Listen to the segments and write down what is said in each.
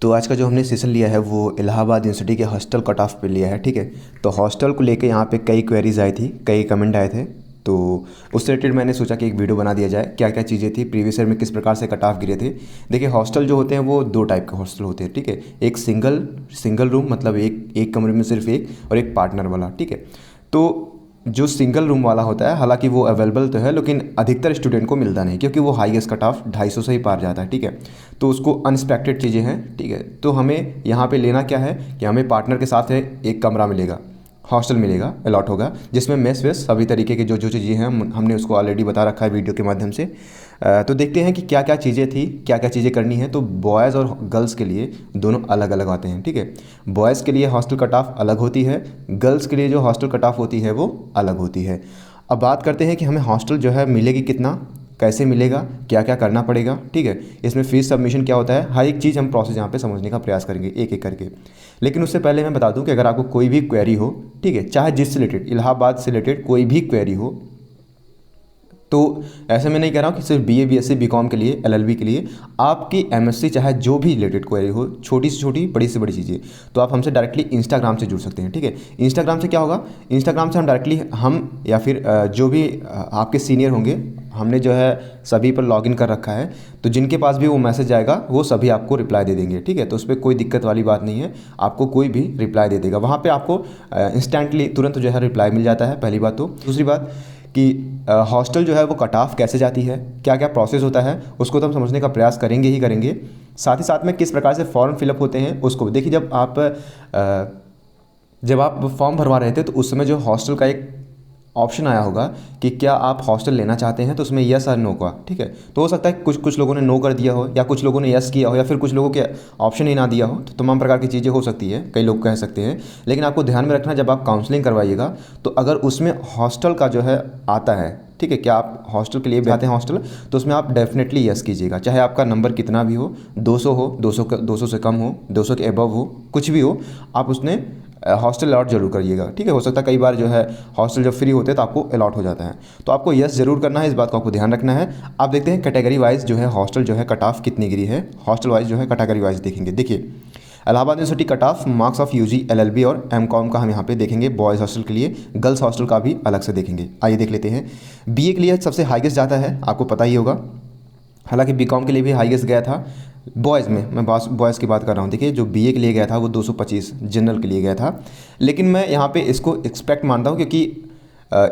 तो आज का जो हमने सेशन लिया है वो इलाहाबाद यूनिवर्सिटी के हॉस्टल कट ऑफ पे लिया है, ठीक है। तो हॉस्टल को लेके यहाँ पे कई क्वेरीज आई थी, कई कमेंट आए थे। तो उससे रिलेटेड मैंने सोचा कि एक वीडियो बना दिया जाए, क्या क्या चीज़ें थी प्रीवियस ईयर में, किस प्रकार से कट ऑफ गिरे थे। देखिए, हॉस्टल जो होते हैं वो दो टाइप के हॉस्टल होते हैं, ठीक है। एक सिंगल रूम, मतलब एक एक कमरे में सिर्फ एक, और एक पार्टनर वाला, ठीक है। तो जो सिंगल रूम वाला होता है, हालांकि वो अवेलेबल तो है, लेकिन अधिकतर स्टूडेंट को मिलता नहीं, क्योंकि वो हाईएस्ट कट ऑफ 250 से ही पार जाता है, ठीक है। तो उसको अनएक्सपेक्टेड चीज़ें हैं, ठीक है। तो हमें यहाँ पे लेना क्या है कि हमें पार्टनर के साथ है एक कमरा मिलेगा, हॉस्टल मिलेगा, अलॉट होगा, जिसमें मेस वेस सभी तरीके की जो जो चीज़ें हैं हमने उसको ऑलरेडी बता रखा है वीडियो के माध्यम से। तो देखते हैं कि क्या क्या चीज़ें थी, क्या क्या चीज़ें करनी है। तो बॉयज़ और गर्ल्स के लिए दोनों अलग अलग आते हैं, ठीक है। बॉयज़ के लिए हॉस्टल कट ऑफ अलग होती है, गर्ल्स के लिए जो हॉस्टल कट ऑफ होती है वो अलग होती है। अब बात करते हैं कि हमें हॉस्टल जो है मिलेगी कितना, कैसे मिलेगा, क्या क्या करना पड़ेगा, ठीक है। इसमें फ़ीस सबमिशन क्या होता है, हर एक चीज़ हम प्रोसेस यहाँ पे समझने का प्रयास करेंगे एक एक करके। लेकिन उससे पहले मैं बता दूं कि अगर आपको कोई भी क्वेरी हो, ठीक है, चाहे जिससे रिलेटेड, इलाहाबाद से रिलेटेड कोई भी क्वेरी हो, तो ऐसे मैं नहीं कह रहा हूँ कि सिर्फ बीए बीएससी बीकॉम के लिए, एलएलबी के लिए, आपकी एमएससी चाहे जो भी रिलेटेड क्वेरी हो, छोटी से छोटी, बड़ी से बड़ी चीज़ें, तो आप हमसे डायरेक्टली इंस्टाग्राम से जुड़ सकते हैं, ठीक है। इंस्टाग्राम से क्या होगा, इंस्टाग्राम से हम डायरेक्टली, हम या फिर जो भी आपके सीनियर होंगे, हमने जो है सभी पर लॉगिन कर रखा है, तो जिनके पास भी वो मैसेज आएगा वो सभी आपको रिप्लाई दे देंगे, ठीक है। तो उस पर कोई दिक्कत वाली बात नहीं है, आपको कोई भी रिप्लाई दे देगा। वहाँ पे आपको इंस्टेंटली तुरंत जो है रिप्लाई मिल जाता है, पहली बात। तो दूसरी बात कि हॉस्टल जो है वो कट ऑफ कैसे जाती है, क्या क्या प्रोसेस होता है, उसको तो हम समझने का प्रयास करेंगे ही करेंगे। साथ ही साथ में किस प्रकार से फॉर्म फिलअप होते हैं उसको देखिए। जब आप फॉर्म भरवा रहे थे तो उस समय जो हॉस्टल का एक ऑप्शन आया होगा कि क्या आप हॉस्टल लेना चाहते हैं, तो उसमें यस और नो का, ठीक है। तो हो सकता है कुछ कुछ लोगों ने नो कर दिया हो, या कुछ लोगों ने यस किया हो, या फिर कुछ लोगों के ऑप्शन ही ना दिया हो। तो तमाम प्रकार की चीज़ें हो सकती है, कई लोग कह सकते हैं। लेकिन आपको ध्यान में रखना, जब आप काउंसलिंग करवाइएगा तो अगर उसमें हॉस्टल का जो है आता है, ठीक है, क्या आप हॉस्टल के लिए भी आते हैं हॉस्टल, तो उसमें आप डेफिनेटली यस कीजिएगा। चाहे आपका नंबर कितना भी हो, 200 हो, 200 से कम हो, 200 के अबव हो, कुछ भी हो, आप उसने हॉस्टल अलॉट जरूर करिएगा, ठीक है। हो सकता है कई बार जो है हॉस्टल जब फ्री होते हैं तो आपको अलॉट हो जाता है, तो आपको यस जरूर करना है, इस बात को आपको ध्यान रखना है। आप देखते हैं कैटेगरी वाइज जो है हॉस्टल जो है कट ऑफ कितनी गिरी है, हॉस्टल वाइज जो है कैटेगरी वाइज देखेंगे। देखिए, Allahabad university cut off marks of UG LLB और एमकॉम का हम यहाँ पे देखेंगे, बॉयज़ हॉस्टल के लिए, गर्ल्स हॉस्टल का भी अलग से देखेंगे। आइए देख लेते हैं। बीए के लिए सबसे हाईएस्ट जाता है, आपको पता ही होगा, हालांकि बीकॉम के लिए भी हाईएस्ट गया था। बॉयज़ में मैं बॉयज़ की बात कर रहा हूँ। देखिए, जो बीए के लिए गया था वो 225 जनरल के लिए गया था, लेकिन मैं यहाँ पे इसको एक्सपेक्ट मानता हूँ, क्योंकि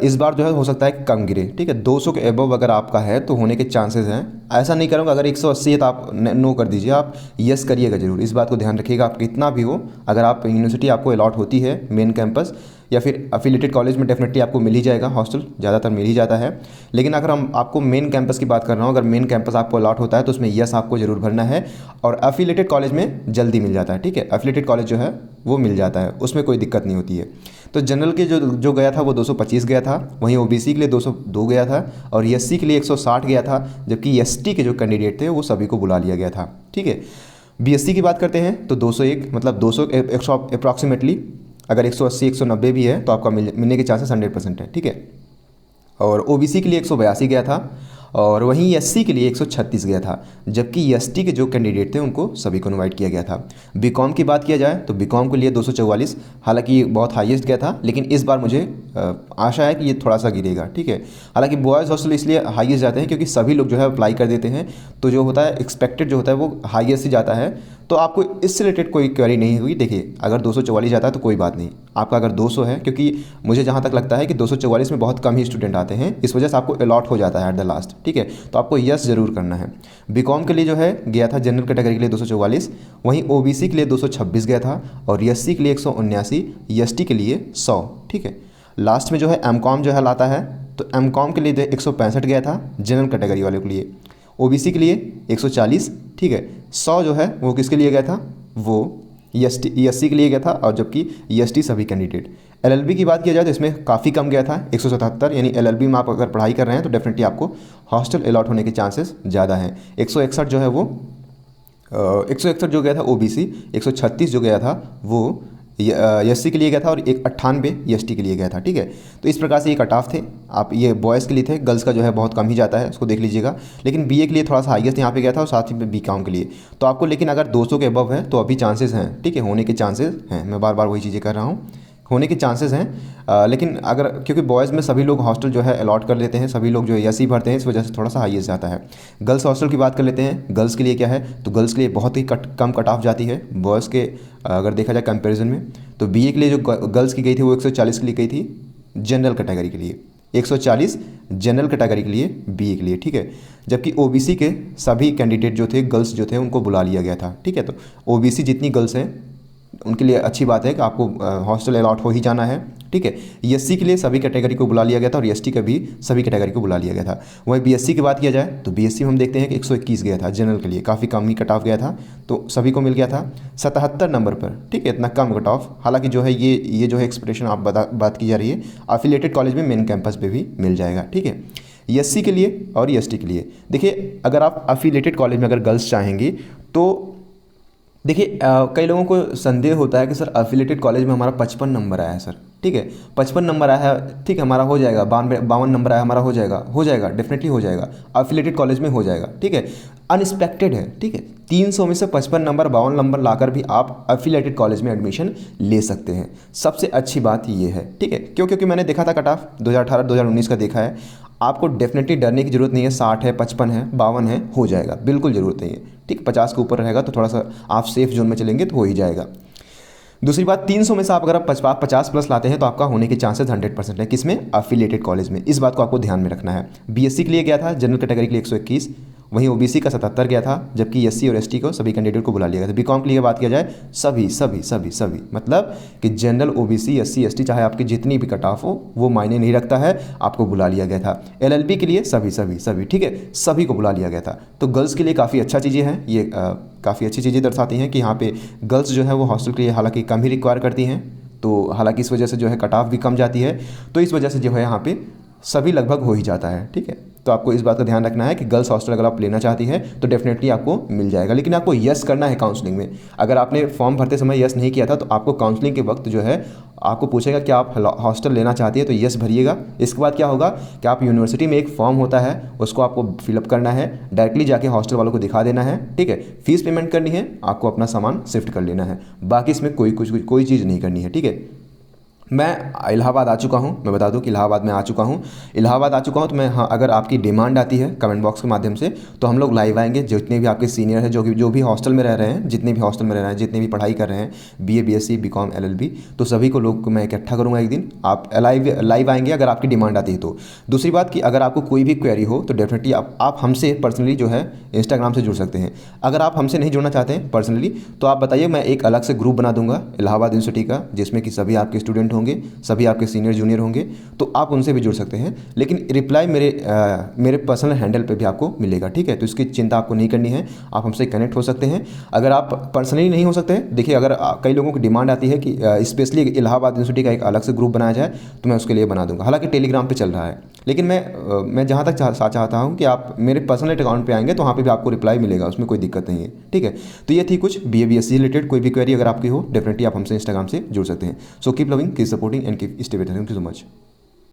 इस बार जो है हो सकता है कि कम गिरे, ठीक है। 200 के एबव अगर आपका है तो होने के चांसेस हैं। ऐसा नहीं करूँगा, अगर 180 है तो आप नो कर दीजिए, आप यस करिएगा जरूर, इस बात को ध्यान रखिएगा। आप कितना भी हो, अगर आप यूनिवर्सिटी आपको अलॉट होती है मेन कैंपस या फिर अफिलेटेड कॉलेज में, डेफिनेटली आपको मिल ही जाएगा, हॉस्टल ज़्यादातर मिल ही जाता है। लेकिन अगर हम आपको मेन कैंपस की बात कर रहा हूँ, अगर मेन कैंपस आपको अलॉट होता है तो उसमें यस आपको जरूर भरना है, और अफिलेटेड कॉलेज में जल्दी मिल जाता है, ठीक है। अफिलेटेड कॉलेज जो है वो मिल जाता है, उसमें कोई दिक्कत नहीं होती है। तो जनरल के जो गया था वो 225 गया था, वहीं ओबीसी के लिए 202 गया था, और एससी के लिए 160 गया था, जबकि एसटी के जो कैंडिडेट थे वो सभी को बुला लिया गया था, ठीक है। बीएससी की बात करते हैं तो 201, मतलब 200 अप्रॉक्सीमेटली, अगर 180 190 भी है तो आपका मिलने के चांसेस 100% है, ठीक है। और ओबीसी के लिए 182 गया था, और वहीं एससी के लिए 136 गया था, जबकि एसटी के जो कैंडिडेट थे उनको सभी को इनवाइट किया गया था। बीकॉम की बात किया जाए तो बीकॉम के लिए 244, हालांकि बहुत हाईएस्ट गया था, लेकिन इस बार मुझे आशा है कि ये थोड़ा सा गिरेगा, ठीक है। हालांकि बॉयज़ हॉस्टल इसलिए हाईएस्ट जाते हैं क्योंकि सभी लोग जो है अप्लाई कर देते हैं, तो जो होता है एक्सपेक्टेड जो होता है वो हाईएस्ट ही जाता है। तो आपको इससे रिलेटेड कोई क्वेरी नहीं हुई। देखिए, अगर 244 जाता है तो कोई बात नहीं, आपका अगर 200 है, क्योंकि मुझे जहाँ तक लगता है कि 244 में बहुत कम ही स्टूडेंट आते हैं, इस वजह से आपको अलॉट हो जाता है एट द लास्ट, ठीक है। तो आपको यस जरूर करना है। बीकॉम के लिए जो है गया था जनरल कैटेगरी के लिए 244, वहीं ओबीसी के लिए 226 गया था, और एससी के लिए 179, एसटी के लिए 100, ठीक है। लास्ट में जो है एमकॉम जो है लाता है, तो एमकॉम के लिए 165 गया था जनरल कैटेगरी वाले के लिए, ओबीसी के लिए 140, ठीक है। 100 जो है वो किसके लिए गया था, वो एससी के लिए गया था, और जबकि एसटी सभी कैंडिडेट। एलएलबी की बात किया जाए तो इसमें काफ़ी कम गया था, 177, यानी एलएलबी में आप अगर पढ़ाई कर रहे हैं तो डेफिनेटली आपको हॉस्टल अलॉट होने के चांसेस ज़्यादा हैं। 161 जो है वो 161 जो गया था ओबीसी, 136 जो गया था वो SC के लिए गया था और एक 98 ST के लिए गया था, ठीक है। तो इस प्रकार से ये कट ऑफ थे। आप ये बॉयज़ के लिए थे, गर्ल्स का जो है बहुत कम ही जाता है, उसको देख लीजिएगा। लेकिन BA के लिए थोड़ा सा हाईएस्ट यहाँ पे गया था और साथ ही BCom के लिए। तो आपको लेकिन अगर 200 के अबव है तो अभी चांसेस हैं, ठीक है, होने के चांसेस हैं। मैं बार बार वही चीज़ें कर रहा हूँ, होने के चांसेस हैं। लेकिन अगर क्योंकि बॉयज़ में सभी लोग हॉस्टल जो है अलॉट कर लेते हैं, सभी लोग जो है SC भरते हैं, इस वजह से थोड़ा सा हाईएस्ट जाता है। गर्ल्स हॉस्टल की बात कर लेते हैं। गर्ल्स के लिए क्या है, तो गर्ल्स के लिए बहुत ही कम कट ऑफ जाती है बॉयज़ के अगर देखा जाए कंपैरिजन में। तो BA के लिए जो गर्ल्स की गई थी वो 140 के लिए गई थी जनरल कैटेगरी के लिए, 140 जनरल कैटेगरी के लिए BA के लिए, ठीक है। जबकि OBC के सभी कैंडिडेट जो थे, गर्ल्स जो थे, उनको बुला लिया गया था, ठीक है। तो OBC जितनी गर्ल्स हैं उनके लिए अच्छी बात है कि आपको हॉस्टल अलॉट हो ही जाना है, ठीक है। SC के लिए सभी कैटेगरी को बुला लिया गया था और ST का भी सभी कैटेगरी को बुला लिया गया था। वहीं BSc की बात किया जाए तो BSc में हम देखते हैं कि 121 गया था जनरल के लिए, काफ़ी कम ही कट ऑफ गया था, तो सभी को मिल गया था 77 नंबर पर, ठीक है। इतना कम कट ऑफ, हालांकि जो है ये जो है एक्सपेक्टेशन आप बात की जा रही है, अफिलिएटेड कॉलेज में मेन कैंपस पर भी मिल जाएगा, ठीक है। SC के लिए और ST के लिए देखिए, अगर आप अफिलिएटेड कॉलेज में अगर गर्ल्स चाहेंगी तो देखिए कई लोगों को संदेह होता है कि सर अफिलिएटेड कॉलेज में हमारा 55 नंबर आया है सर, ठीक है, 55 नंबर आया है, ठीक है, हमारा हो जाएगा, 52 नंबर आया हमारा हो जाएगा, डेफिनेटली हो जाएगा, अफिलिएटेड कॉलेज में हो जाएगा, ठीक है। अनएक्सपेक्टेड है, ठीक है, 300 में से 55 नंबर 52 नंबर लाकर भी आप अफिलिएटेड कॉलेज में एडमिशन ले सकते हैं। सबसे अच्छी बात ये है, ठीक है, क्योंकि मैंने देखा था कट ऑफ 2018-2019 का देखा है। आपको डेफिनेटली डरने की जरूरत नहीं है, 60 है, 55 है, 52 है, हो जाएगा, बिल्कुल ज़रूरत नहीं है, ठीक। 50 के ऊपर रहेगा तो थोड़ा सा आप सेफ जोन में चलेंगे तो हो ही जाएगा। दूसरी बात, 300 में से आप अगर 50 प्लस लाते हैं तो आपका होने के चांसेस 100% है, किसमें, अफिलिएटेड कॉलेज में। इस बात को आपको ध्यान में रखना है। BSc के लिए गया था जनरल कैटेगरी के लिए 121, वहीं OBC का 77 गया था, जबकि SC और ST को सभी कैंडिडेट को बुला लिया गया था। BCom के लिए बात किया जाए, सभी मतलब कि जनरल, OBC, SC, ST चाहे आपकी जितनी भी कट ऑफ हो वो मायने नहीं रखता है, आपको बुला लिया गया था। LLB के लिए सभी, ठीक है, सभी को बुला लिया गया था। तो गर्ल्स के लिए काफ़ी अच्छा चीज़ें हैं ये, काफ़ी अच्छी चीज़ें दर्शाती हैं कि यहाँ पे गर्ल्स जो है वो हॉस्टल के लिए हालांकि कम ही रिक्वायर करती हैं, तो हालांकि इस वजह से जो है कट ऑफ भी कम जाती है, तो इस वजह से जो है यहाँ पे सभी लगभग हो ही जाता है, ठीक है। तो आपको इस बात का ध्यान रखना है कि गर्ल्स हॉस्टल अगर आप लेना चाहती है तो डेफिनेटली आपको मिल जाएगा, लेकिन आपको यस करना है काउंसलिंग में। अगर आपने फॉर्म भरते समय यस नहीं किया था तो आपको काउंसलिंग के वक्त जो है आपको पूछेगा कि आप हॉस्टल लेना चाहती है, तो यस भरिएगा। इसके बाद क्या होगा कि आप यूनिवर्सिटी में एक फॉर्म होता है उसको आपको फिलअप करना है, डायरेक्टली जाके हॉस्टल वालों को दिखा देना है, ठीक है। फीस पेमेंट करनी है, आपको अपना सामान शिफ्ट कर लेना है, बाकी इसमें कोई चीज़ नहीं करनी है, ठीक है। मैं इलाहाबाद आ चुका हूँ, मैं बता दूँ कि इलाहाबाद में आ चुका हूँ, तो मैं, हाँ, अगर आपकी डिमांड आती है कमेंट बॉक्स के माध्यम से तो हम लोग लाइव आएंगे। जितने भी आपके सीनियर हैं, जो भी हॉस्टल में रह रहे हैं, जितने भी पढ़ाई कर रहे हैं, BA, BSc, BCom, LLB, तो सभी को लोग को मैं इकट्ठा करूँगा एक दिन। आप लाइव आएंगे अगर आपकी डिमांड आती है तो। दूसरी बात कि अगर आपको कोई भी क्वेरी हो तो डेफिनेटली आप हमसे पर्सनली जो है इंस्टाग्राम से जुड़ सकते हैं। अगर आप हमसे नहीं जुड़ना चाहते हैं पर्सनली तो आप बताइए, मैं एक अलग से ग्रुप बना दूंगा इलाहाबाद यूनिवर्सिटी का, जिसमें कि सभी आपके स्टूडेंट होंगे, सभी आपके सीनियर जूनियर होंगे, तो आप उनसे भी जुड़ सकते हैं। लेकिन रिप्लाई मेरे पर्सनल हैंडल पे भी आपको मिलेगा, ठीक है। तो इसकी चिंता आपको नहीं करनी है, आप हमसे कनेक्ट हो सकते हैं। अगर आप पर्सनली नहीं हो सकते, देखिए, अगर कई लोगों की डिमांड आती है कि स्पेशली इलाहाबाद यूनिवर्सिटी का एक अलग से ग्रुप बनाया जाए तो मैं उसके लिए बना दूंगा। हालांकि टेलीग्राम पर चल रहा है, लेकिन मैं जहाँ तक चाहता हूँ कि आप मेरे पर्सनल अकाउंट पे आएंगे तो वहाँ पे भी आपको रिप्लाई मिलेगा, उसमें कोई दिक्कत नहीं है, ठीक है। तो ये थी कुछ BA, BSc रिलेटेड कोई भी क्वेरी अगर आपकी हो, डेफिनेटली आप हमसे इंस्टाग्राम से जुड़ सकते हैं। So keep loving, keep supporting and keep stay with us. Thank you so much.